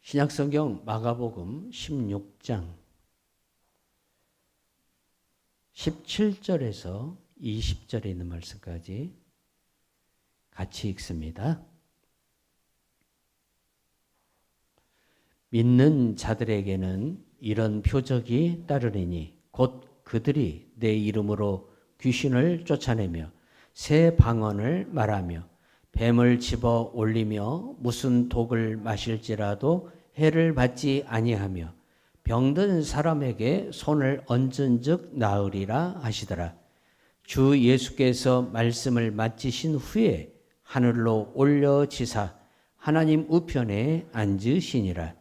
신약성경 마가복음 16장 17절에서 20절에 있는 말씀까지 같이 읽습니다. 믿는 자들에게는 이런 표적이 따르리니 곧 그들이 내 이름으로 귀신을 쫓아내며 새 방언을 말하며 뱀을 집어 올리며 무슨 독을 마실지라도 해를 받지 아니하며 병든 사람에게 손을 얹은즉 나으리라 하시더라. 주 예수께서 말씀을 마치신 후에 하늘로 올려지사 하나님 우편에 앉으시니라.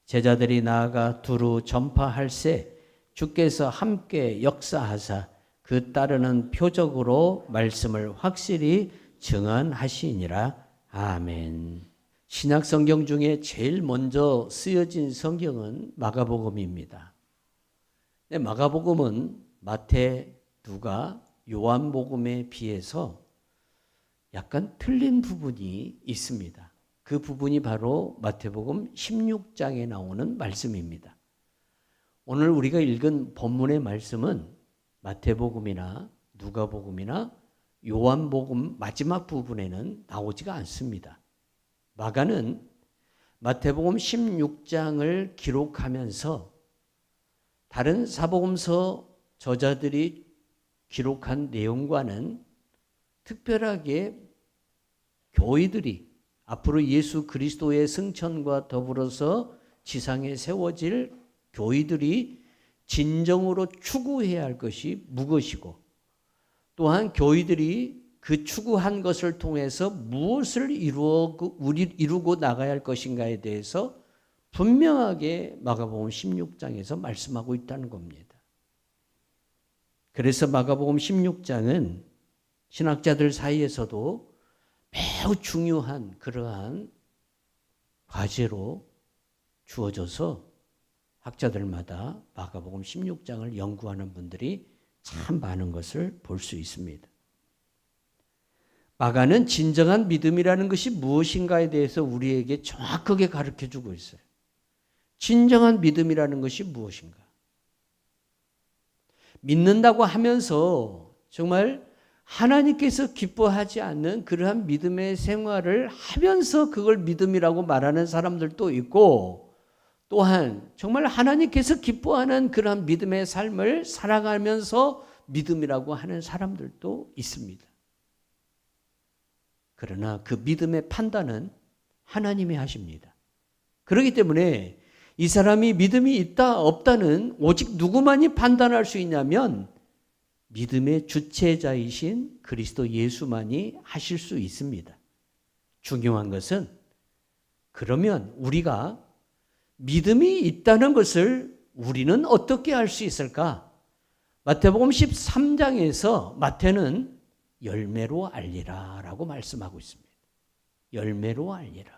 제자들이 나아가 두루 전파할세 주께서 함께 역사하사 그 따르는 표적으로 말씀을 확실히 증언하시니라. 아멘. 신약 성경 중에 제일 먼저 쓰여진 성경은 마가복음입니다. 마가복음은 마태, 누가, 요한복음에 비해서 약간 틀린 부분이 있습니다. 그 부분이 바로 마태복음 16장에 나오는 말씀입니다. 오늘 우리가 읽은 본문의 말씀은 마태복음이나 누가복음이나 요한복음 마지막 부분에는 나오지가 않습니다. 마가는 마태복음 16장을 기록하면서 다른 사복음서 저자들이 기록한 내용과는 특별하게 교회들이 앞으로 예수 그리스도의 승천과 더불어서 지상에 세워질 교회들이 진정으로 추구해야 할 것이 무엇이고 또한 교회들이 그 추구한 것을 통해서 무엇을 이루고 나가야 할 것인가에 대해서 분명하게 마가복음 16장에서 말씀하고 있다는 겁니다. 그래서 마가복음 16장은 신학자들 사이에서도 매우 중요한 그러한 과제로 주어져서 학자들마다 마가복음 16장을 연구하는 분들이 참 많은 것을 볼 수 있습니다. 마가는 진정한 믿음이라는 것이 무엇인가에 대해서 우리에게 정확하게 가르쳐주고 있어요. 진정한 믿음이라는 것이 무엇인가? 믿는다고 하면서 정말 하나님께서 기뻐하지 않는 그러한 믿음의 생활을 하면서 그걸 믿음이라고 말하는 사람들도 있고 또한 정말 하나님께서 기뻐하는 그러한 믿음의 삶을 살아가면서 믿음이라고 하는 사람들도 있습니다. 그러나 그 믿음의 판단은 하나님이 하십니다. 그렇기 때문에 이 사람이 믿음이 있다 없다는 오직 누구만이 판단할 수 있냐면 믿음의 주체자이신 그리스도 예수만이 하실 수 있습니다. 중요한 것은 그러면 우리가 믿음이 있다는 것을 우리는 어떻게 알 수 있을까? 마태복음 13장에서 마태는 열매로 알리라 라고 말씀하고 있습니다. 열매로 알리라.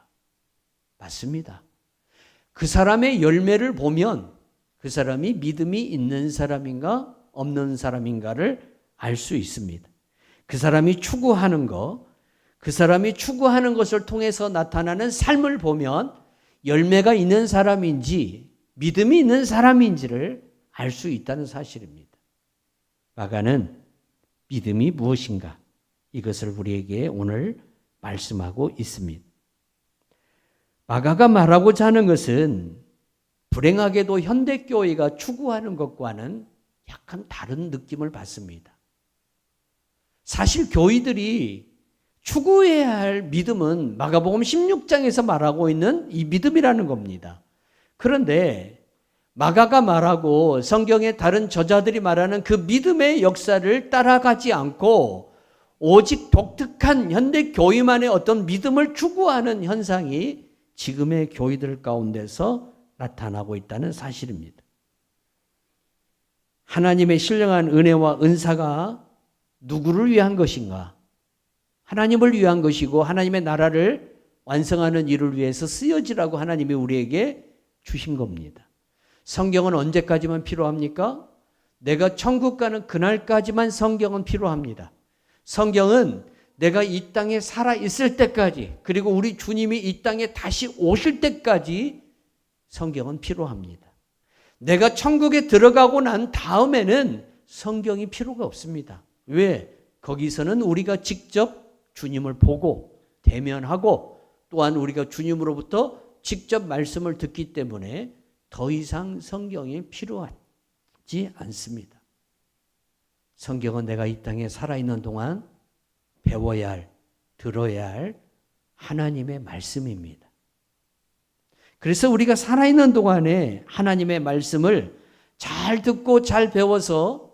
맞습니다. 그 사람의 열매를 보면 그 사람이 믿음이 있는 사람인가 없는 사람인가를 알 수 있습니다. 그 사람이 추구하는 것, 그 사람이 추구하는 것을 통해서 나타나는 삶을 보면 열매가 있는 사람인지 믿음이 있는 사람인지를 알 수 있다는 사실입니다. 마가는 믿음이 무엇인가? 이것을 우리에게 오늘 말씀하고 있습니다. 마가가 말하고자 하는 것은 불행하게도 현대교회가 추구하는 것과는 약간 다른 느낌을 받습니다. 사실 교회들이 추구해야 할 믿음은 마가복음 16장에서 말하고 있는 이 믿음이라는 겁니다. 그런데 마가가 말하고 성경의 다른 저자들이 말하는 그 믿음의 역사를 따라가지 않고 오직 독특한 현대 교회만의 어떤 믿음을 추구하는 현상이 지금의 교회들 가운데서 나타나고 있다는 사실입니다. 하나님의 신령한 은혜와 은사가 누구를 위한 것인가? 하나님을 위한 것이고 하나님의 나라를 완성하는 일을 위해서 쓰여지라고 하나님이 우리에게 주신 겁니다. 성경은 언제까지만 필요합니까? 내가 천국 가는 그날까지만 성경은 필요합니다. 성경은 내가 이 땅에 살아 있을 때까지, 그리고 우리 주님이 이 땅에 다시 오실 때까지 성경은 필요합니다. 내가 천국에 들어가고 난 다음에는 성경이 필요가 없습니다. 왜? 거기서는 우리가 직접 주님을 보고 대면하고 또한 우리가 주님으로부터 직접 말씀을 듣기 때문에 더 이상 성경이 필요하지 않습니다. 성경은 내가 이 땅에 살아있는 동안 배워야 할, 들어야 할 하나님의 말씀입니다. 그래서 우리가 살아있는 동안에 하나님의 말씀을 잘 듣고 잘 배워서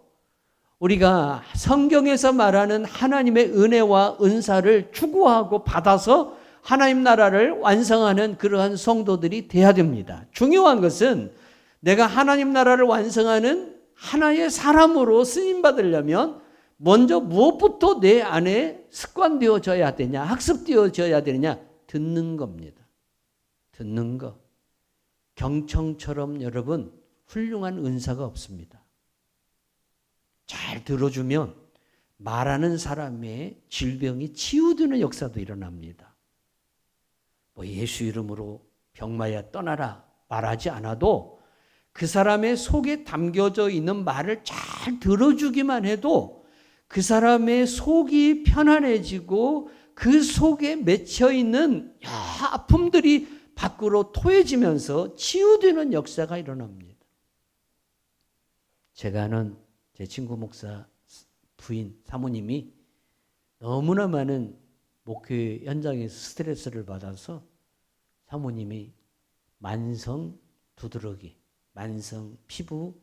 우리가 성경에서 말하는 하나님의 은혜와 은사를 추구하고 받아서 하나님 나라를 완성하는 그러한 성도들이 돼야 됩니다. 중요한 것은 내가 하나님 나라를 완성하는 하나의 사람으로 쓰임받으려면 먼저 무엇부터 내 안에 습관되어져야 되냐, 학습되어져야 되느냐, 듣는 겁니다. 듣는 것. 경청처럼 여러분 훌륭한 은사가 없습니다. 잘 들어주면 말하는 사람의 질병이 치유되는 역사도 일어납니다. 뭐 예수 이름으로 병마야 떠나라 말하지 않아도 그 사람의 속에 담겨져 있는 말을 잘 들어주기만 해도 그 사람의 속이 편안해지고 그 속에 맺혀 있는 여러 아픔들이 밖으로 토해지면서 치유되는 역사가 일어납니다. 제가 아는 제 친구 목사 부인 사모님이 너무나 많은 목회 현장에서 스트레스를 받아서 사모님이 만성 두드러기, 만성 피부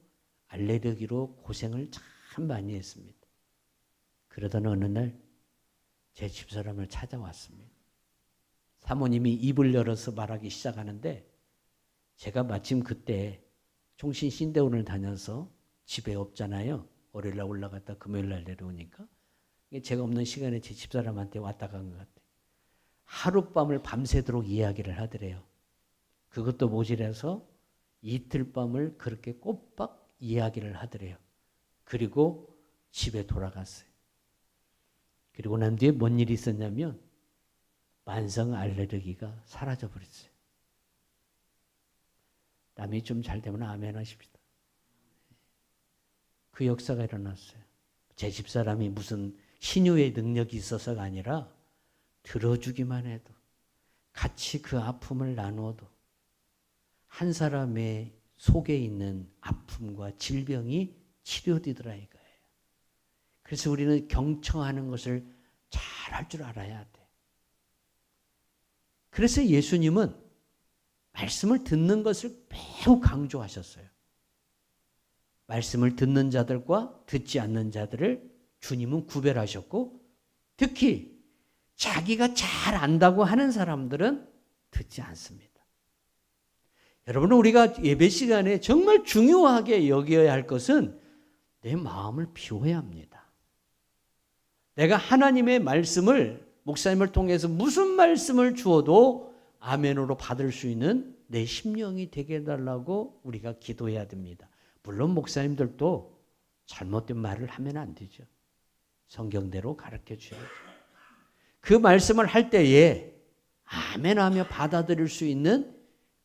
알레르기로 고생을 참 많이 했습니다. 그러던 어느 날 제 집사람을 찾아왔습니다. 사모님이 입을 열어서 말하기 시작하는데 제가 마침 그때 총신 신대원을 다녀서 집에 없잖아요. 월요일날 올라갔다 금요일날 내려오니까 제가 없는 시간에 제 집사람한테 왔다 간 것 같아요. 하룻밤을 밤새도록 이야기를 하더래요. 그것도 모자라서 이틀 밤을 그렇게 꼬박 이야기를 하더래요. 그리고 집에 돌아갔어요. 그리고 난 뒤에 뭔 일이 있었냐면 만성 알레르기가 사라져 버렸어요. 남이 좀 잘 되면 아멘 하십시다. 그 역사가 일어났어요. 제 집사람이 무슨 신유의 능력이 있어서가 아니라 들어주기만 해도 같이 그 아픔을 나누어도 한 사람의 속에 있는 아픔과 질병이 치료되더라 이거예요. 그래서 우리는 경청하는 것을 잘 할 줄 알아야 돼. 그래서 예수님은 말씀을 듣는 것을 매우 강조하셨어요. 말씀을 듣는 자들과 듣지 않는 자들을 주님은 구별하셨고 특히 자기가 잘 안다고 하는 사람들은 듣지 않습니다. 여러분 우리가 예배 시간에 정말 중요하게 여겨야 할 것은 내 마음을 비워야 합니다. 내가 하나님의 말씀을 목사님을 통해서 무슨 말씀을 주어도 아멘으로 받을 수 있는 내 심령이 되게 해달라고 우리가 기도해야 됩니다. 물론 목사님들도 잘못된 말을 하면 안 되죠. 성경대로 가르쳐 주셔야죠. 그 말씀을 할 때에 아멘하며 받아들일 수 있는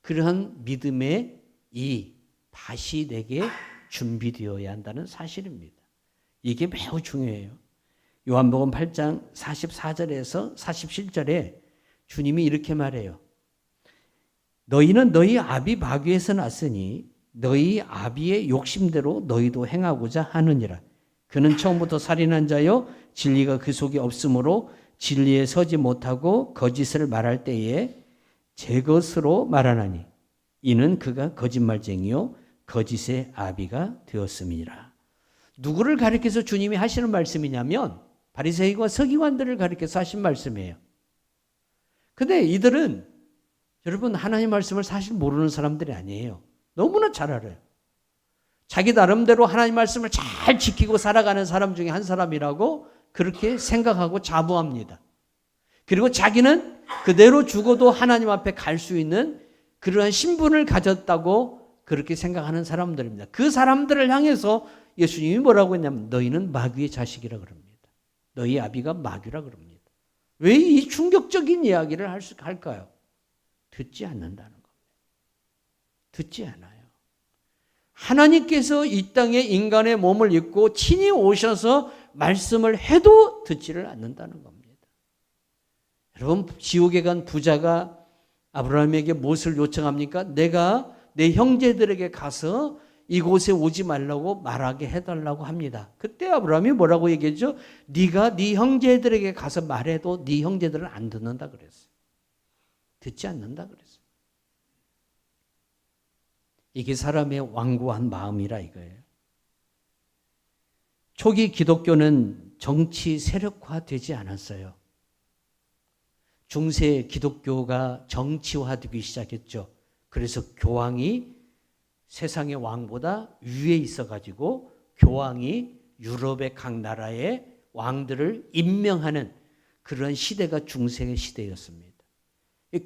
그러한 믿음의 이 밭이 내게 준비되어야 한다는 사실입니다. 이게 매우 중요해요. 요한복음 8장 44절에서 47절에 주님이 이렇게 말해요. 너희는 너희 아비 마귀에서 났으니 너희 아비의 욕심대로 너희도 행하고자 하느니라. 그는 처음부터 살인한 자요 진리가 그 속에 없으므로 진리에 서지 못하고 거짓을 말할 때에 제 것으로 말하나니 이는 그가 거짓말쟁이요 거짓의 아비가 되었음이니라. 누구를 가리켜서 주님이 하시는 말씀이냐면 바리새인과 서기관들을 가리켜서 하신 말씀이에요. 근데 이들은 여러분 하나님 말씀을 사실 모르는 사람들이 아니에요. 너무나 잘 알아요. 자기 나름대로 하나님 말씀을 잘 지키고 살아가는 사람 중에 한 사람이라고 그렇게 생각하고 자부합니다. 그리고 자기는 그대로 죽어도 하나님 앞에 갈 수 있는 그러한 신분을 가졌다고 그렇게 생각하는 사람들입니다. 그 사람들을 향해서 예수님이 뭐라고 했냐면 너희는 마귀의 자식이라 그럽니다. 너희 아비가 마귀라 그럽니다. 왜 이 충격적인 이야기를 할까요? 듣지 않는다는 겁니다. 듣지 않아요. 하나님께서 이 땅에 인간의 몸을 입고 친히 오셔서 말씀을 해도 듣지를 않는다는 겁니다. 여러분, 지옥에 간 부자가 아브라함에게 무엇을 요청합니까? 내가 내 형제들에게 가서 이곳에 오지 말라고 말하게 해달라고 합니다. 그때 아브라함이 뭐라고 얘기했죠? 네가 네 형제들에게 가서 말해도 네 형제들은 안 듣는다 그랬어요. 듣지 않는다 그랬어요. 이게 사람의 완고한 마음이라 이거예요. 초기 기독교는 정치 세력화되지 않았어요. 중세 기독교가 정치화되기 시작했죠. 그래서 교황이 세상의 왕보다 위에 있어가지고 교황이 유럽의 각 나라의 왕들을 임명하는 그런 시대가 중세의 시대였습니다.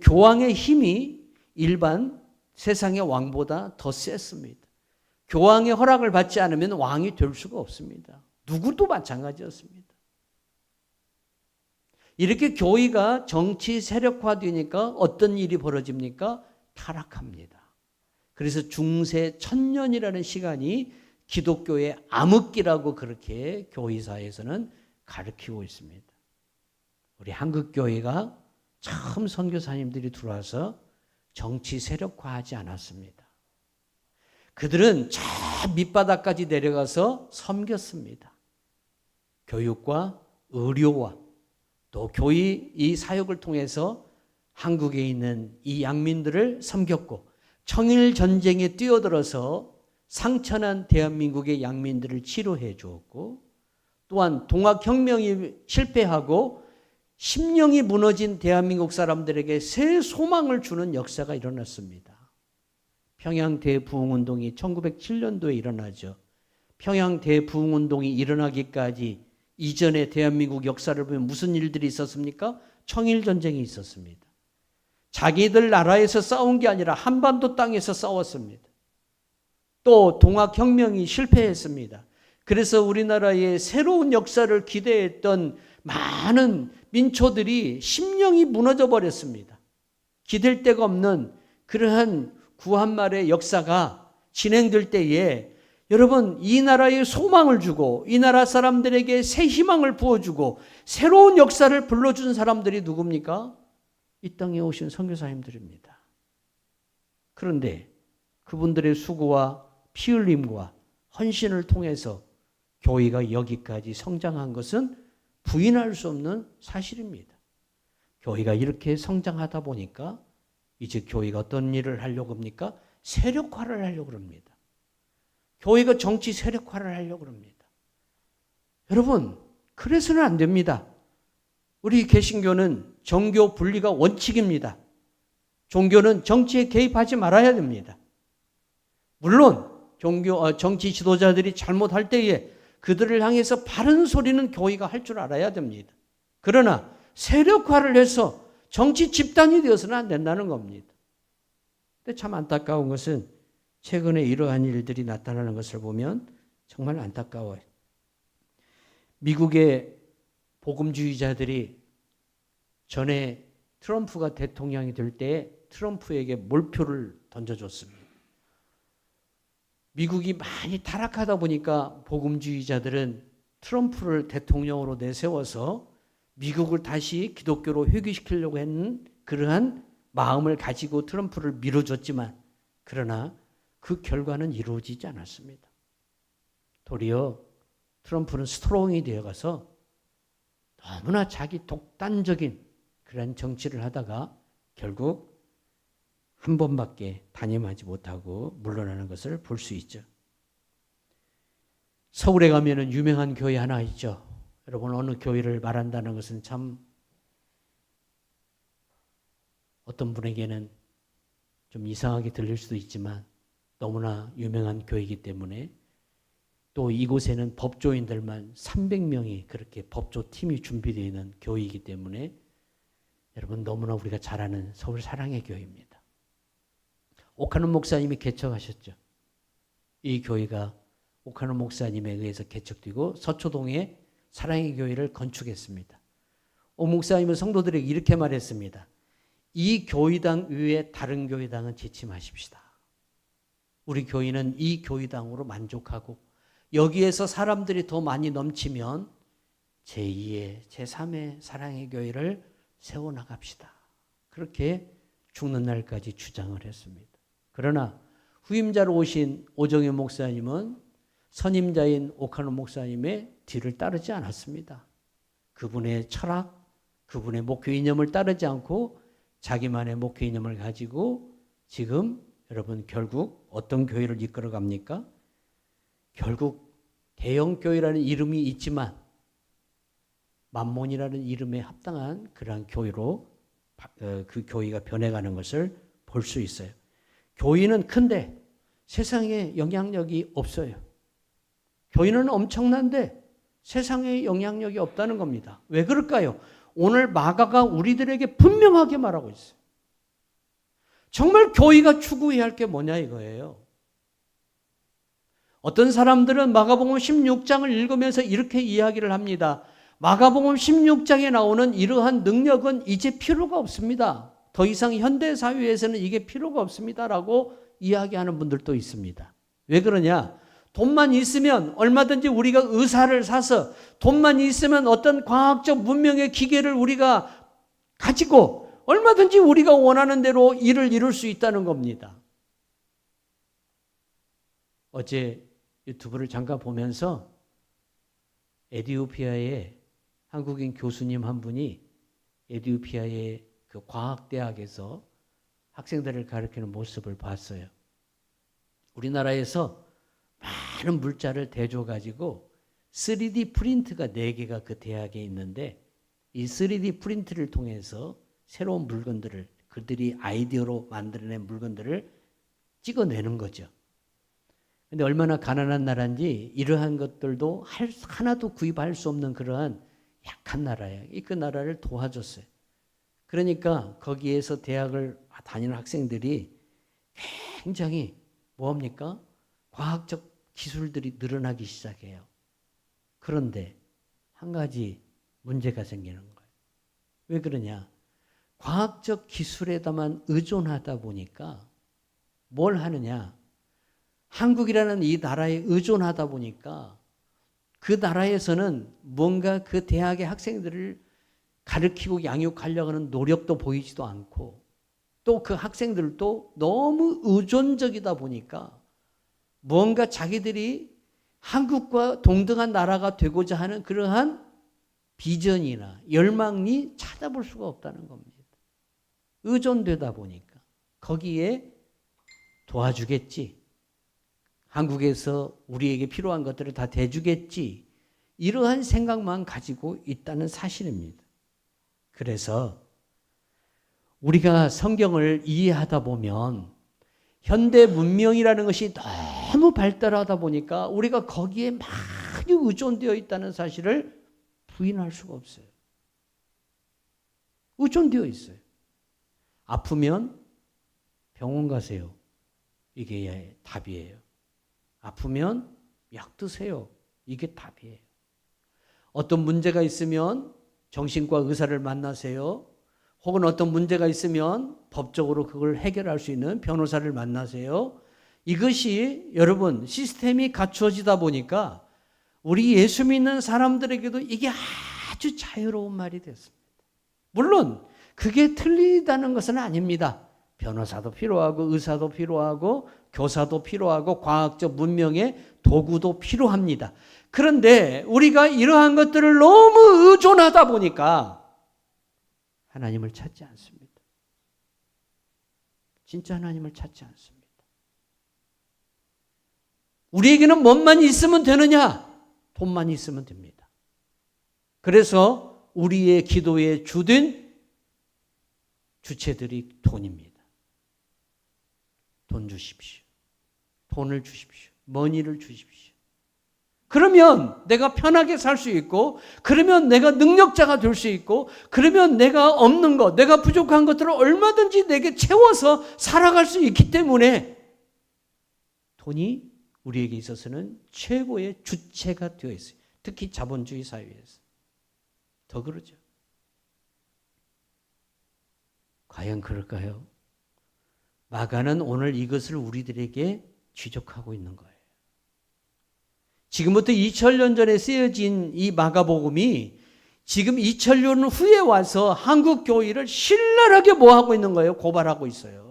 교황의 힘이 일반 세상의 왕보다 더 셌습니다. 교황의 허락을 받지 않으면 왕이 될 수가 없습니다. 누구도 마찬가지였습니다. 이렇게 교회가 정치 세력화되니까 어떤 일이 벌어집니까? 타락합니다. 그래서 중세 천년이라는 시간이 기독교의 암흑기라고 그렇게 교회사에서는 가르치고 있습니다. 우리 한국교회가 처음 선교사님들이 들어와서 정치 세력화하지 않았습니다. 그들은 저 밑바닥까지 내려가서 섬겼습니다. 교육과 의료와 또 교회 이 사역을 통해서 한국에 있는 이 양민들을 섬겼고 청일 전쟁에 뛰어들어서 상처난 대한민국의 양민들을 치료해 주었고 또한 동학혁명이 실패하고 심령이 무너진 대한민국 사람들에게 새 소망을 주는 역사가 일어났습니다. 평양 대부흥운동이 1907년도에 일어나죠. 평양 대부흥운동이 일어나기까지 이전의 대한민국 역사를 보면 무슨 일들이 있었습니까? 청일전쟁이 있었습니다. 자기들 나라에서 싸운 게 아니라 한반도 땅에서 싸웠습니다. 또 동학혁명이 실패했습니다. 그래서 우리나라의 새로운 역사를 기대했던 많은 민초들이 심령이 무너져 버렸습니다. 기댈 데가 없는 그러한 구한말의 역사가 진행될 때에 여러분 이 나라에 소망을 주고 이 나라 사람들에게 새 희망을 부어주고 새로운 역사를 불러준 사람들이 누굽니까? 이 땅에 오신 선교사님들입니다. 그런데 그분들의 수고와 피 흘림과 헌신을 통해서 교회가 여기까지 성장한 것은 부인할 수 없는 사실입니다. 교회가 이렇게 성장하다 보니까 이제 교회가 어떤 일을 하려고 합니까? 세력화를 하려고 합니다. 교회가 정치 세력화를 하려고 합니다. 여러분, 그래서는 안 됩니다. 우리 개신교는 종교 분리가 원칙입니다. 종교는 정치에 개입하지 말아야 됩니다. 물론 정치 지도자들이 잘못할 때에 그들을 향해서 바른 소리는 교회가 할 줄 알아야 됩니다. 그러나 세력화를 해서 정치 집단이 되어서는 안 된다는 겁니다. 근데 참 안타까운 것은 최근에 이러한 일들이 나타나는 것을 보면 정말 안타까워요. 미국의 복음주의자들이 전에 트럼프가 대통령이 될 때 트럼프에게 몰표를 던져줬습니다. 미국이 많이 타락하다 보니까 복음주의자들은 트럼프를 대통령으로 내세워서 미국을 다시 기독교로 회귀시키려고 했는 그러한 마음을 가지고 트럼프를 밀어줬지만 그러나 그 결과는 이루어지지 않았습니다. 도리어 트럼프는 스트롱이 되어가서 너무나 자기 독단적인 그런 정치를 하다가 결국 한 번밖에 단임하지 못하고 물러나는 것을 볼 수 있죠. 서울에 가면은 유명한 교회 하나 있죠. 여러분 어느 교회를 말한다는 것은 참 어떤 분에게는 좀 이상하게 들릴 수도 있지만 너무나 유명한 교회이기 때문에 또 이곳에는 법조인들만 300명이 그렇게 법조팀이 준비되어 있는 교회이기 때문에 여러분 너무나 우리가 잘 아는 서울 사랑의 교회입니다. 옥하는 목사님이 개척하셨죠. 이 교회가 옥하는 목사님에 의해서 개척되고 서초동에 사랑의 교회를 건축했습니다. 옥 목사님은 성도들에게 이렇게 말했습니다. 이 교회당 외에 다른 교회당은 짓지 마십시다. 우리 교인은 이 교회당으로 만족하고 여기에서 사람들이 더 많이 넘치면 제2의 제3의 사랑의 교회를 세워나갑시다. 그렇게 죽는 날까지 주장을 했습니다. 그러나 후임자로 오신 오정현 목사님은 선임자인 오카노 목사님의 뒤를 따르지 않았습니다. 그분의 철학, 그분의 목회 이념을 따르지 않고 자기만의 목회 이념을 가지고 지금 여러분 결국 어떤 교회를 이끌어 갑니까? 결국 대형 교회라는 이름이 있지만 만몬이라는 이름에 합당한 그러한 교회로 그 교회가 변해가는 것을 볼 수 있어요. 교회는 큰데 세상에 영향력이 없어요. 교회는 엄청난데 세상에 영향력이 없다는 겁니다. 왜 그럴까요? 오늘 마가가 우리들에게 분명하게 말하고 있어요. 정말 교회가 추구해야 할 게 뭐냐 이거예요. 어떤 사람들은 마가복음 16장을 읽으면서 이렇게 이야기를 합니다. 마가복음 16장에 나오는 이러한 능력은 이제 필요가 없습니다. 더 이상 현대사회에서는 이게 필요가 없습니다라고 이야기하는 분들도 있습니다. 왜 그러냐? 돈만 있으면 얼마든지 우리가 의사를 사서 돈만 있으면 어떤 과학적 문명의 기계를 우리가 가지고 얼마든지 우리가 원하는 대로 일을 이룰 수 있다는 겁니다. 어제 유튜브를 잠깐 보면서 에티오피아의 한국인 교수님 한 분이 에티오피아의 그 과학대학에서 학생들을 가르치는 모습을 봤어요. 우리나라에서 많은 물자를 대줘가지고 3D 프린트가 4개가 그 대학에 있는데 이 3D 프린트를 통해서 새로운 물건들을 그들이 아이디어로 만들어낸 물건들을 찍어내는 거죠. 근데 얼마나 가난한 나라인지 이러한 것들도 하나도 구입할 수 없는 그러한 약한 나라예요. 그 나라를 도와줬어요. 그러니까 거기에서 대학을 다니는 학생들이 굉장히 뭐합니까? 과학적 기술들이 늘어나기 시작해요. 그런데 한 가지 문제가 생기는 거예요. 왜 그러냐? 과학적 기술에다만 의존하다 보니까 뭘 하느냐? 한국이라는 이 나라에 의존하다 보니까 그 나라에서는 뭔가 그 대학의 학생들을 가르치고 양육하려고 하는 노력도 보이지도 않고 또 그 학생들도 너무 의존적이다 보니까 뭔가 자기들이 한국과 동등한 나라가 되고자 하는 그러한 비전이나 열망이 찾아볼 수가 없다는 겁니다. 의존되다 보니까 거기에 도와주겠지. 한국에서 우리에게 필요한 것들을 다 대주겠지. 이러한 생각만 가지고 있다는 사실입니다. 그래서 우리가 성경을 이해하다 보면 현대 문명이라는 것이 너무 발달하다 보니까 우리가 거기에 많이 의존되어 있다는 사실을 부인할 수가 없어요. 의존되어 있어요. 아프면 병원 가세요. 이게 답이에요. 아프면 약 드세요. 이게 답이에요. 어떤 문제가 있으면 정신과 의사를 만나세요. 혹은 어떤 문제가 있으면 법적으로 그걸 해결할 수 있는 변호사를 만나세요. 이것이 여러분 시스템이 갖추어지다 보니까 우리 예수 믿는 사람들에게도 이게 아주 자유로운 말이 됐습니다. 물론 그게 틀리다는 것은 아닙니다. 변호사도 필요하고 의사도 필요하고 교사도 필요하고 과학적 문명의 도구도 필요합니다. 그런데 우리가 이러한 것들을 너무 의존하다 보니까 하나님을 찾지 않습니다. 진짜 하나님을 찾지 않습니다. 우리에게는 뭐만 있으면 되느냐? 돈만 있으면 됩니다. 그래서 우리의 기도의 주된 주체들이 돈입니다. 돈 주십시오. 돈을 주십시오. 머니를 주십시오. 그러면 내가 편하게 살 수 있고, 그러면 내가 능력자가 될 수 있고, 그러면 내가 없는 것, 내가 부족한 것들을 얼마든지 내게 채워서 살아갈 수 있기 때문에 돈이 우리에게 있어서는 최고의 주체가 되어 있어요. 특히 자본주의 사회에서. 더 그러죠. 과연 그럴까요? 마가는 오늘 이것을 우리들에게 지적하고 있는 거예요. 지금부터 2000년 전에 쓰여진 이 마가복음이 지금 2000년 후에 와서 한국 교회를 신랄하게 뭐하고 있는 거예요? 고발하고 있어요.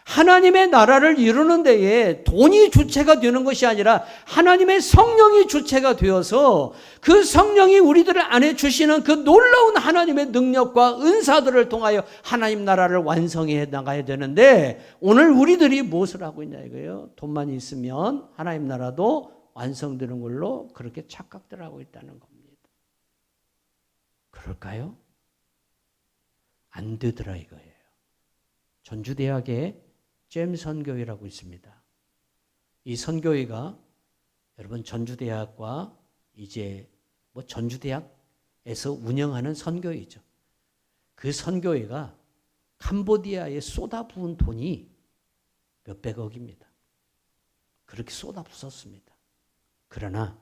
하나님의 나라를 이루는 데에 돈이 주체가 되는 것이 아니라 하나님의 성령이 주체가 되어서 그 성령이 우리들 안에 주시는 그 놀라운 하나님의 능력과 은사들을 통하여 하나님 나라를 완성해 나가야 되는데 오늘 우리들이 무엇을 하고 있냐 이거예요. 돈만 있으면 하나님 나라도 완성되는 걸로 그렇게 착각들 하고 있다는 겁니다. 그럴까요? 안 되더라 이거예요. 전주대학에 잼 선교회라고 있습니다. 이 선교회가 여러분 전주대학과 이제 뭐 전주대학에서 운영하는 선교회죠. 그 선교회가 캄보디아에 쏟아부은 돈이 몇백억입니다. 그렇게 쏟아부었습니다. 그러나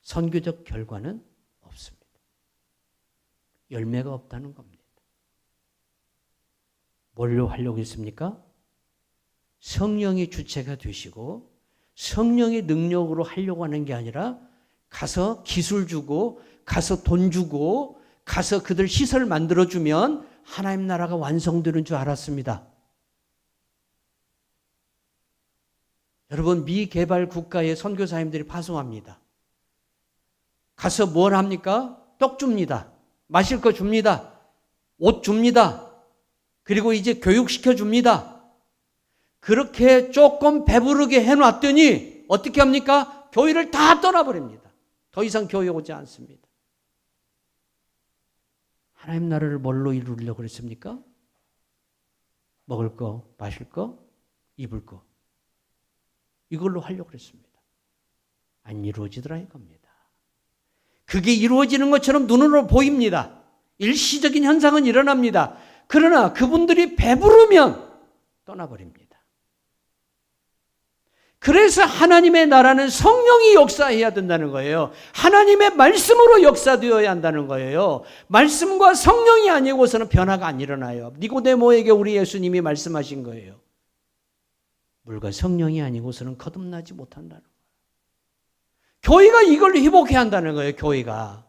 선교적 결과는 없습니다. 열매가 없다는 겁니다. 뭘로 하려고 했습니까? 성령이 주체가 되시고 성령의 능력으로 하려고 하는 게 아니라 가서 기술 주고 가서 돈 주고 가서 그들 시설 만들어주면 하나님 나라가 완성되는 줄 알았습니다. 여러분 미개발 국가의 선교사님들이 파송합니다. 가서 뭘 합니까? 떡 줍니다. 마실 거 줍니다. 옷 줍니다. 그리고 이제 교육시켜 줍니다. 그렇게 조금 배부르게 해놨더니 어떻게 합니까? 교회를 다 떠나버립니다. 더 이상 교회 오지 않습니다. 하나님 나라를 뭘로 이루려고 그랬습니까? 먹을 거, 마실 거, 입을 거. 이걸로 하려고 그랬습니다. 안 이루어지더라 이겁니다. 그게 이루어지는 것처럼 눈으로 보입니다. 일시적인 현상은 일어납니다. 그러나 그분들이 배부르면 떠나버립니다. 그래서 하나님의 나라는 성령이 역사해야 된다는 거예요. 하나님의 말씀으로 역사되어야 한다는 거예요. 말씀과 성령이 아니고서는 변화가 안 일어나요. 니고데모에게 우리 예수님이 말씀하신 거예요. 물과 성령이 아니고서는 거듭나지 못한다는 거예요. 교회가 이걸 회복해야 한다는 거예요. 교회가.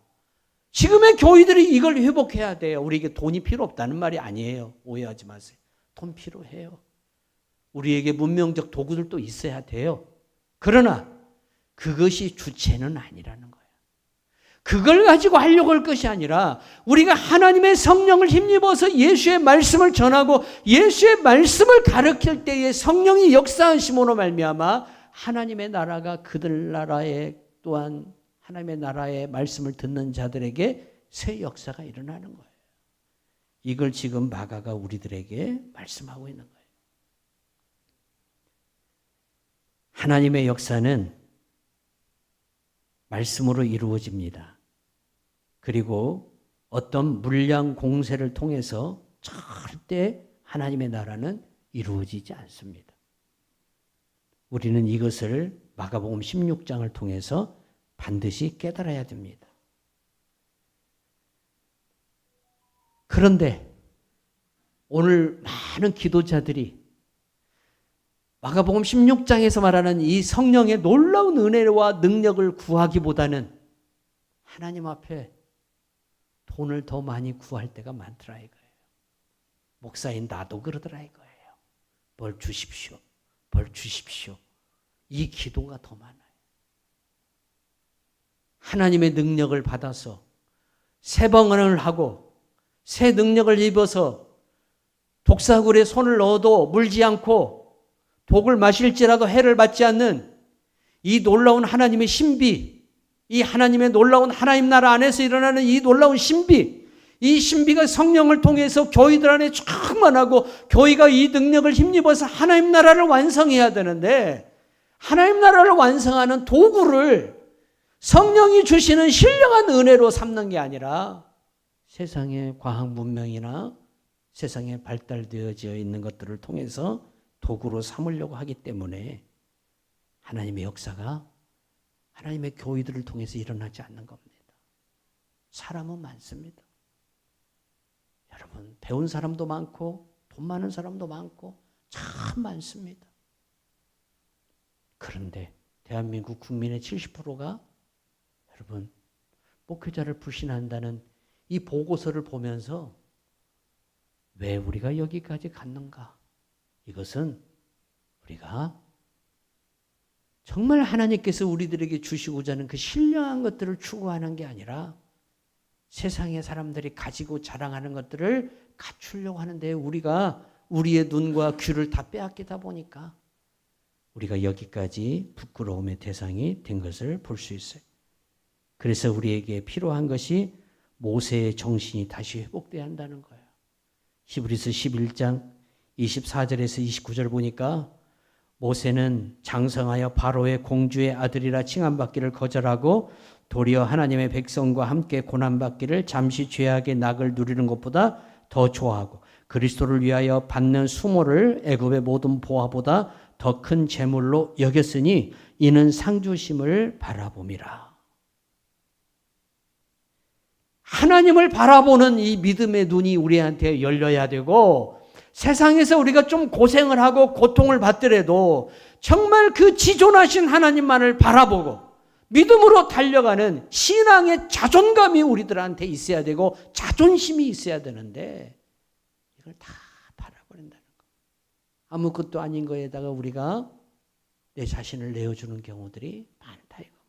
지금의 교회들이 이걸 회복해야 돼요. 우리에게 돈이 필요 없다는 말이 아니에요. 오해하지 마세요. 돈 필요해요. 우리에게 문명적 도구들도 있어야 돼요. 그러나 그것이 주체는 아니라는 거예요. 그걸 가지고 하려고 할 것이 아니라 우리가 하나님의 성령을 힘입어서 예수의 말씀을 전하고 예수의 말씀을 가르칠 때에 성령이 역사하심으로 말미암아 하나님의 나라가 그들 나라에 또한 하나님의 나라의 말씀을 듣는 자들에게 새 역사가 일어나는 거예요. 이걸 지금 마가가 우리들에게 말씀하고 있는 거예요. 하나님의 역사는 말씀으로 이루어집니다. 그리고 어떤 물량 공세를 통해서 절대 하나님의 나라는 이루어지지 않습니다. 우리는 이것을 마가복음 16장을 통해서 반드시 깨달아야 됩니다. 그런데 오늘 많은 기도자들이 마가복음 16장에서 말하는 이 성령의 놀라운 은혜와 능력을 구하기보다는 하나님 앞에 돈을 더 많이 구할 때가 많더라 이거예요. 목사인 나도 그러더라 이거예요. 벌 주십시오. 벌 주십시오. 이 기도가 더 많아요. 하나님의 능력을 받아서 새 방언을 하고 새 능력을 입어서 독사굴에 손을 넣어도 물지 않고 독을 마실지라도 해를 받지 않는 이 놀라운 하나님의 신비, 이 하나님의 놀라운 하나님 나라 안에서 일어나는 이 놀라운 신비, 이 신비가 성령을 통해서 교회들 안에 충만하고 교회가 이 능력을 힘입어서 하나님 나라를 완성해야 되는데 하나님 나라를 완성하는 도구를 성령이 주시는 신령한 은혜로 삼는 게 아니라 세상의 과학 문명이나 세상에 발달되어져 있는 것들을 통해서 도구로 삼으려고 하기 때문에 하나님의 역사가 하나님의 교회들을 통해서 일어나지 않는 겁니다. 사람은 많습니다. 여러분 배운 사람도 많고 돈 많은 사람도 많고 참 많습니다. 그런데 대한민국 국민의 70%가 여러분 목회자를 불신한다는 이 보고서를 보면서 왜 우리가 여기까지 갔는가? 이것은 우리가 정말 하나님께서 우리들에게 주시고자 하는 그 신령한 것들을 추구하는 게 아니라 세상의 사람들이 가지고 자랑하는 것들을 갖추려고 하는데 우리가 우리의 눈과 귀를 다 빼앗기다 보니까 우리가 여기까지 부끄러움의 대상이 된 것을 볼 수 있어요. 그래서 우리에게 필요한 것이 모세의 정신이 다시 회복돼야 한다는 거예요. 히브리서 11장 24절에서 29절 보니까 모세는 장성하여 바로의 공주의 아들이라 칭함받기를 거절하고 도리어 하나님의 백성과 함께 고난받기를 잠시 죄악의 낙을 누리는 것보다 더 좋아하고 그리스도를 위하여 받는 수모를 애굽의 모든 보화보다 더 큰 재물로 여겼으니 이는 상주심을 바라봄이라. 하나님을 바라보는 이 믿음의 눈이 우리한테 열려야 되고 세상에서 우리가 좀 고생을 하고 고통을 받더라도 정말 그 지존하신 하나님만을 바라보고 믿음으로 달려가는 신앙의 자존감이 우리들한테 있어야 되고 자존심이 있어야 되는데 이걸 다 바라버린다는 거. 아무것도 아닌 거에다가 우리가 내 자신을 내어주는 경우들이 많다 이겁니다.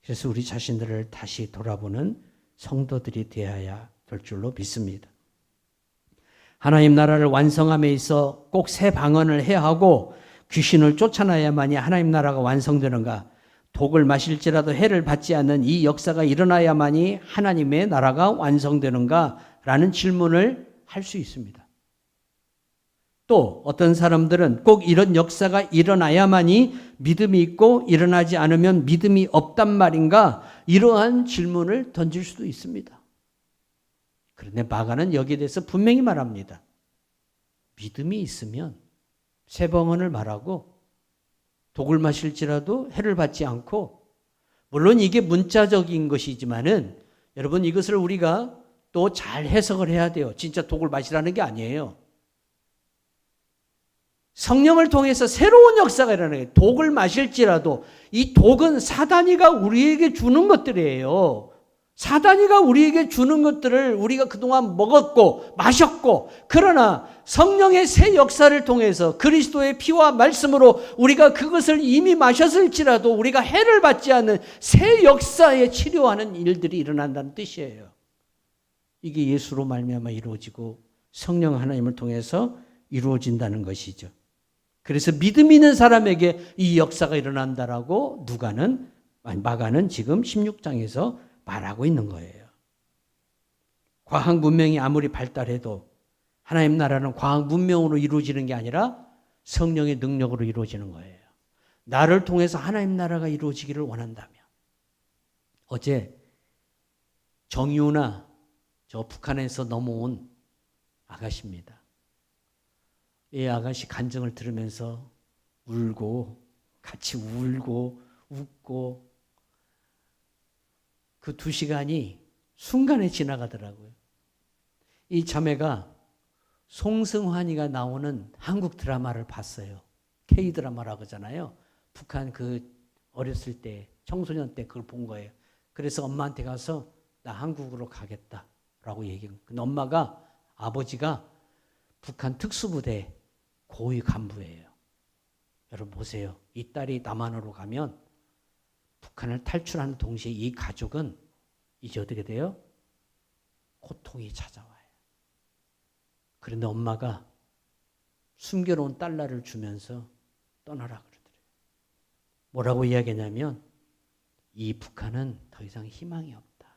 그래서 우리 자신들을 다시 돌아보는 성도들이 되어야 될 줄로 믿습니다. 하나님 나라를 완성함에 있어 꼭 새 방언을 해야 하고 귀신을 쫓아내야만이 하나님 나라가 완성되는가? 독을 마실지라도 해를 받지 않는 이 역사가 일어나야만이 하나님의 나라가 완성되는가? 라는 질문을 할 수 있습니다. 또 어떤 사람들은 꼭 이런 역사가 일어나야만이 믿음이 있고 일어나지 않으면 믿음이 없단 말인가? 이러한 질문을 던질 수도 있습니다. 그런데 마가는 여기에 대해서 분명히 말합니다. 믿음이 있으면 새 방언을 말하고 독을 마실지라도 해를 받지 않고 물론 이게 문자적인 것이지만은 여러분 이것을 우리가 또 잘 해석을 해야 돼요. 진짜 독을 마시라는 게 아니에요. 성령을 통해서 새로운 역사가 일어나는 거예요. 독을 마실지라도 이 독은 사단이가 우리에게 주는 것들이에요. 사단이가 우리에게 주는 것들을 우리가 그동안 먹었고 마셨고 그러나 성령의 새 역사를 통해서 그리스도의 피와 말씀으로 우리가 그것을 이미 마셨을지라도 우리가 해를 받지 않는 새 역사에 치료하는 일들이 일어난다는 뜻이에요. 이게 예수로 말미암아 이루어지고 성령 하나님을 통해서 이루어진다는 것이죠. 그래서 믿음 있는 사람에게 이 역사가 일어난다라고 마가는 지금 16장에서 말하고 있는 거예요. 과학 문명이 아무리 발달해도 하나님 나라는 과학 문명으로 이루어지는 게 아니라 성령의 능력으로 이루어지는 거예요. 나를 통해서 하나님 나라가 이루어지기를 원한다면. 어제 정유나 저 북한에서 넘어온 아가씨입니다. 이 아가씨 간증을 들으면서 울고 같이 울고 웃고 그 2시간이 순간에 지나가더라고요. 이 자매가 송승환이가 나오는 한국 드라마를 봤어요. K-드라마라고 하잖아요. 북한 그 어렸을 때 청소년 때 그걸 본 거예요. 그래서 엄마한테 가서 나 한국으로 가겠다라고 얘기해요. 근데 엄마가 아버지가 북한 특수부대 고위 간부예요. 여러분 보세요. 이 딸이 남한으로 가면 북한을 탈출하는 동시에 이 가족은 이제 어떻게 돼요? 고통이 찾아와요. 그런데 엄마가 숨겨놓은 달러를 주면서 떠나라 그러더래요. 뭐라고 이야기하냐면 이 북한은 더 이상 희망이 없다.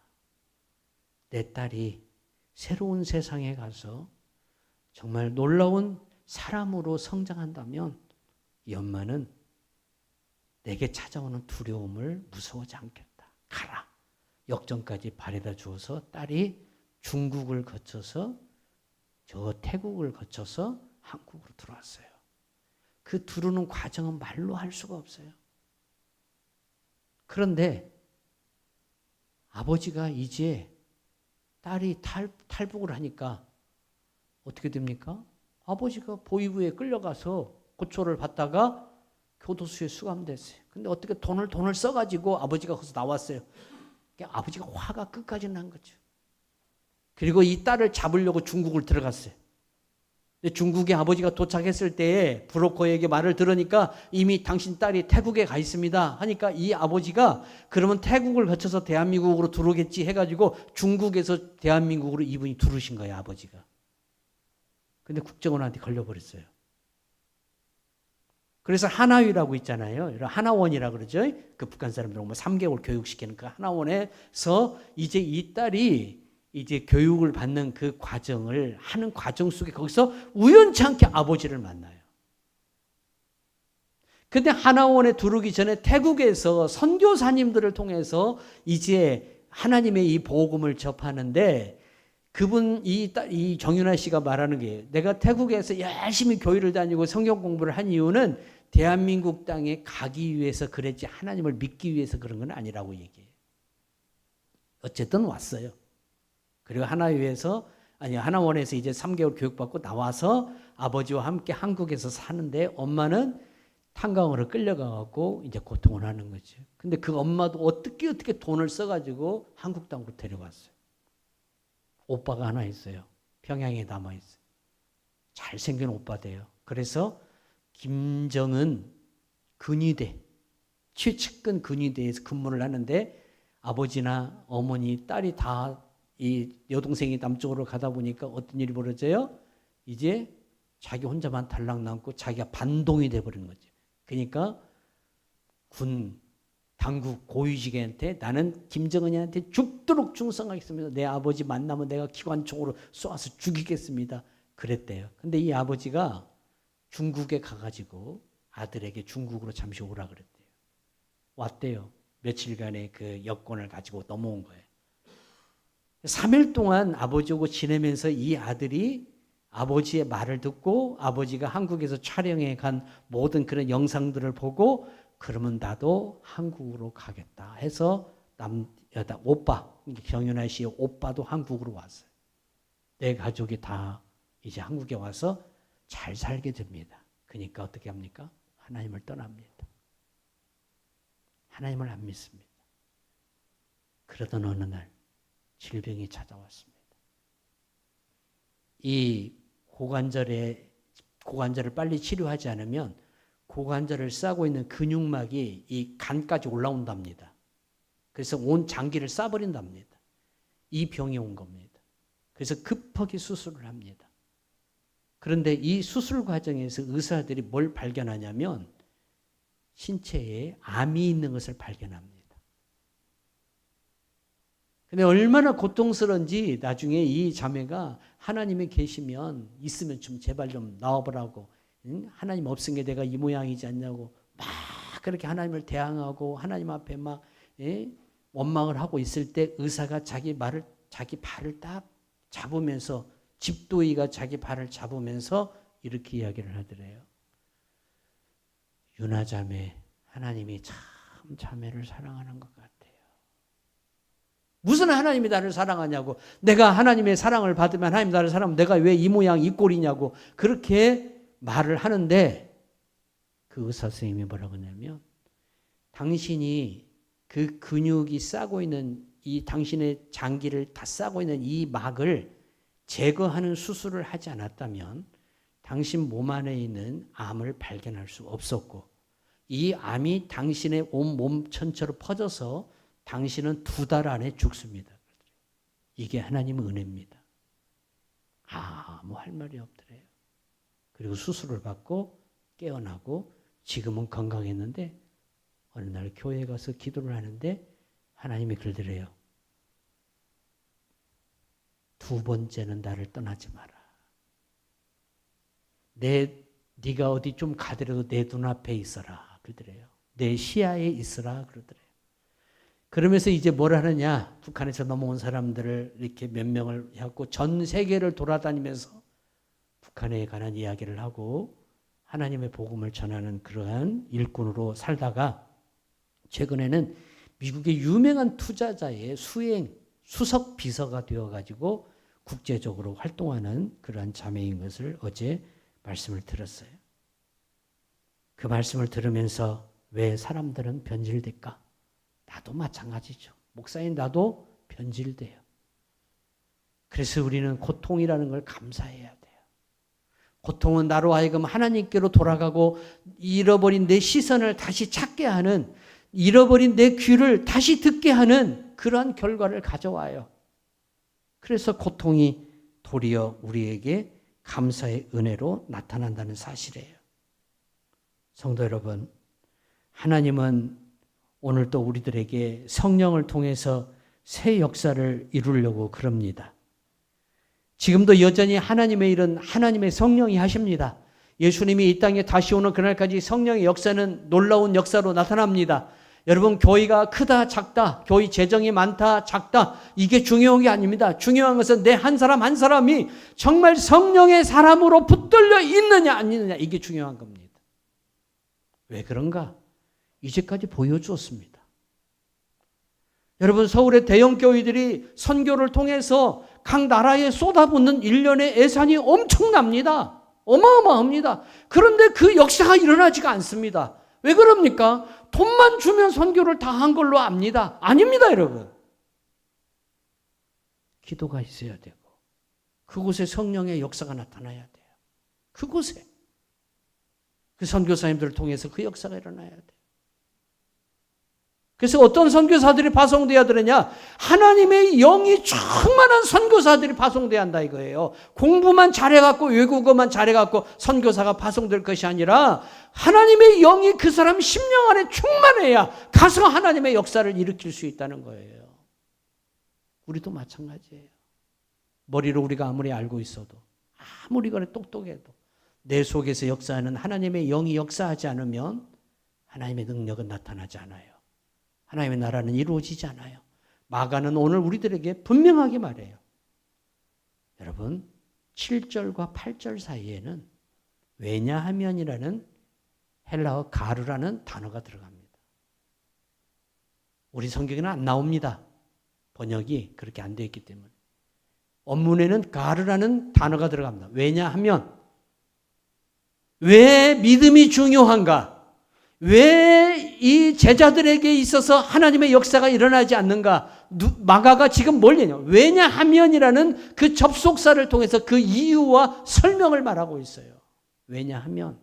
내 딸이 새로운 세상에 가서 정말 놀라운 사람으로 성장한다면 이 엄마는 내게 찾아오는 두려움을 무서워하지 않겠다. 가라. 역전까지 바래다 주어서 딸이 중국을 거쳐서 저 태국을 거쳐서 한국으로 들어왔어요. 그 들어오는 과정은 말로 할 수가 없어요. 그런데 아버지가 이제 딸이 탈북을 하니까 어떻게 됩니까? 아버지가 보위부에 끌려가서 고초를 받다가 교도소에 수감됐어요. 근데 어떻게 돈을 써가지고 아버지가 거기서 나왔어요. 아버지가 화가 끝까지 난 거죠. 그리고 이 딸을 잡으려고 중국을 들어갔어요. 근데 중국에 아버지가 도착했을 때에 브로커에게 말을 들으니까 이미 당신 딸이 태국에 가 있습니다 하니까 이 아버지가 그러면 태국을 거쳐서 대한민국으로 들어오겠지 해가지고 중국에서 대한민국으로 이분이 들어오신 거예요, 아버지가. 근데 국정원한테 걸려버렸어요. 그래서 하나위라고 있잖아요. 하나원이라고 그러죠. 그 북한 사람들 3개월 교육시키는 그 하나원에서 이제 이 딸이 이제 교육을 받는 그 과정을 하는 과정 속에 거기서 우연치 않게 아버지를 만나요. 근데 하나원에 들어오기 전에 태국에서 선교사님들을 통해서 이제 하나님의 이 복음을 접하는데 그분 이 정윤아 씨가 말하는 게 내가 태국에서 열심히 교회를 다니고 성경 공부를 한 이유는 대한민국 땅에 가기 위해서 그랬지 하나님을 믿기 위해서 그런 건 아니라고 얘기해요. 어쨌든 왔어요. 그리고 하나원에서 이제 3개월 교육받고 나와서 아버지와 함께 한국에서 사는데 엄마는 탄광으로 끌려가갖고 이제 고통을 하는 거죠. 근데 그 엄마도 어떻게 돈을 써가지고 한국 땅으로 데려갔어요. 오빠가 하나 있어요. 평양에 남아있어요. 잘생긴 오빠대요. 그래서 김정은 근위대, 최측근 근위대에서 근무를 하는데 아버지나 어머니, 딸이 다 이 여동생이 남쪽으로 가다 보니까 어떤 일이 벌어져요? 이제 자기 혼자만 달랑 남고 자기가 반동이 돼버린 거죠. 그러니까 군, 당국, 고위직한테 나는 김정은이한테 죽도록 충성하겠습니다. 내 아버지 만나면 내가 기관총으로 쏘아서 죽이겠습니다. 그랬대요. 근데 이 아버지가 중국에 가가지고 아들에게 중국으로 잠시 오라 그랬대요. 왔대요. 며칠간의 그 여권을 가지고 넘어온 거예요. 3일 동안 아버지하고 지내면서 이 아들이 아버지의 말을 듣고 아버지가 한국에서 촬영해 간 모든 그런 영상들을 보고 그러면 나도 한국으로 가겠다 해서 오빠, 정윤아 씨의 오빠도 한국으로 왔어요. 내 가족이 다 이제 한국에 와서 잘 살게 됩니다. 그러니까 어떻게 합니까? 하나님을 떠납니다. 하나님을 안 믿습니다. 그러던 어느 날 질병이 찾아왔습니다. 이 고관절을 빨리 치료하지 않으면 고관절을 싸고 있는 근육막이 이 간까지 올라온답니다. 그래서 온 장기를 싸버린답니다. 이 병이 온 겁니다. 그래서 급하게 수술을 합니다. 그런데 이 수술 과정에서 의사들이 뭘 발견하냐면 신체에 암이 있는 것을 발견합니다. 근데 얼마나 고통스러운지 나중에 이 자매가 하나님이 계시면 있으면 좀 제발 좀 나와보라고, 응? 하나님 없은 게 내가 이 모양이지 않냐고 막 그렇게 하나님을 대항하고 하나님 앞에 막 원망을 하고 있을 때 의사가 자기 발을 딱 잡으면서 집도이가 자기 발을 잡으면서 이렇게 이야기를 하더래요. 유나 자매, 하나님이 참 자매를 사랑하는 것 같아요. 무슨 하나님이 나를 사랑하냐고, 내가 하나님의 사랑을 받으면 하나님 나를 사랑하면 내가 왜 이 모양 이 꼴이냐고 그렇게 말을 하는데 그 의사 선생님이 뭐라고 하냐면 당신이 그 근육이 싸고 있는 이 당신의 장기를 다 싸고 있는 이 막을 제거하는 수술을 하지 않았다면 당신 몸 안에 있는 암을 발견할 수 없었고 이 암이 당신의 온 몸 전체로 퍼져서 당신은 2달 안에 죽습니다. 이게 하나님의 은혜입니다. 아무 할 말이 없더래요. 그리고 수술을 받고 깨어나고 지금은 건강했는데 어느 날 교회에 가서 기도를 하는데 하나님이 그러더래요. 2번째는 나를 떠나지 마라. 네가 어디 좀 가더라도 내 눈앞에 있어라. 그러더래요. 내 시야에 있어라. 그러더래요. 그러면서 이제 뭘 하느냐? 북한에서 넘어온 사람들을 이렇게 몇 명을 해갖고 전 세계를 돌아다니면서 북한에 관한 이야기를 하고 하나님의 복음을 전하는 그러한 일꾼으로 살다가 최근에는 미국의 유명한 투자자의 수석 비서가 되어가지고 국제적으로 활동하는 그러한 자매인 것을 어제 말씀을 들었어요. 그 말씀을 들으면서 왜 사람들은 변질될까? 나도 마찬가지죠. 목사인 나도 변질돼요. 그래서 우리는 고통이라는 걸 감사해야 돼요. 고통은 나로 하여금 하나님께로 돌아가고 잃어버린 내 시선을 다시 찾게 하는, 잃어버린 내 귀를 다시 듣게 하는 그러한 결과를 가져와요. 그래서 고통이 도리어 우리에게 감사의 은혜로 나타난다는 사실이에요. 성도 여러분, 하나님은 오늘 또 우리들에게 성령을 통해서 새 역사를 이루려고 그럽니다. 지금도 여전히 하나님의 일은 하나님의 성령이 하십니다. 예수님이 이 땅에 다시 오는 그날까지 성령의 역사는 놀라운 역사로 나타납니다. 여러분, 교회가 크다 작다, 교회 재정이 많다 작다, 이게 중요한 게 아닙니다. 중요한 것은 내 한 사람 한 사람이 정말 성령의 사람으로 붙들려 있느냐 안 있느냐, 이게 중요한 겁니다. 왜 그런가? 이제까지 보여주었습니다. 여러분, 서울의 대형 교회들이 선교를 통해서 각 나라에 쏟아붓는 일련의 예산이 엄청납니다. 어마어마합니다. 그런데 그 역사가 일어나지가 않습니다. 왜 그럽니까? 돈만 주면 선교를 다 한 걸로 압니다. 아닙니다, 여러분. 기도가 있어야 되고 그곳에 성령의 역사가 나타나야 돼요. 그곳에 그 선교사님들을 통해서 그 역사가 일어나야 돼요. 그래서 어떤 선교사들이 파송돼야 되느냐? 하나님의 영이 충만한 선교사들이 파송돼야 한다 이거예요. 공부만 잘해갖고 외국어만 잘해갖고 선교사가 파송될 것이 아니라 하나님의 영이 그 사람 심령 안에 충만해야 가서 하나님의 역사를 일으킬 수 있다는 거예요. 우리도 마찬가지예요. 머리로 우리가 아무리 알고 있어도, 아무리 그래 똑똑해도 내 속에서 역사하는 하나님의 영이 역사하지 않으면 하나님의 능력은 나타나지 않아요. 하나님의 나라는 이루어지지 않아요. 마가는 오늘 우리들에게 분명하게 말해요. 여러분, 7절과 8절 사이에는 왜냐하면이라는 헬라어 가르라는 단어가 들어갑니다. 우리 성경에는 안 나옵니다. 번역이 그렇게 안 되어 있기 때문에. 원문에는 가르라는 단어가 들어갑니다. 왜냐하면, 왜 믿음이 중요한가? 왜 이 제자들에게 있어서 하나님의 역사가 일어나지 않는가? 마가가 지금 뭘 얘기하냐? 왜냐하면이라는 그 접속사를 통해서 그 이유와 설명을 말하고 있어요. 왜냐하면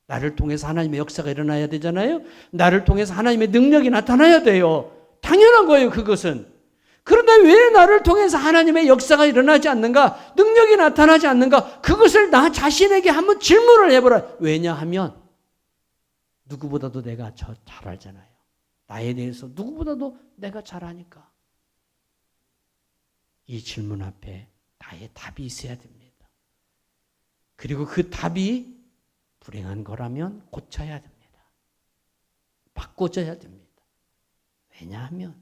나를 통해서 하나님의 역사가 일어나야 되잖아요. 나를 통해서 하나님의 능력이 나타나야 돼요. 당연한 거예요, 그것은. 그런데 왜 나를 통해서 하나님의 역사가 일어나지 않는가? 능력이 나타나지 않는가? 그것을 나 자신에게 한번 질문을 해보라. 왜냐하면 누구보다도 내가 잘 알잖아요. 나에 대해서 누구보다도 내가 잘 아니까. 이 질문 앞에 나의 답이 있어야 됩니다. 그리고 그 답이 불행한 거라면 고쳐야 됩니다. 바꿔줘야 됩니다. 왜냐하면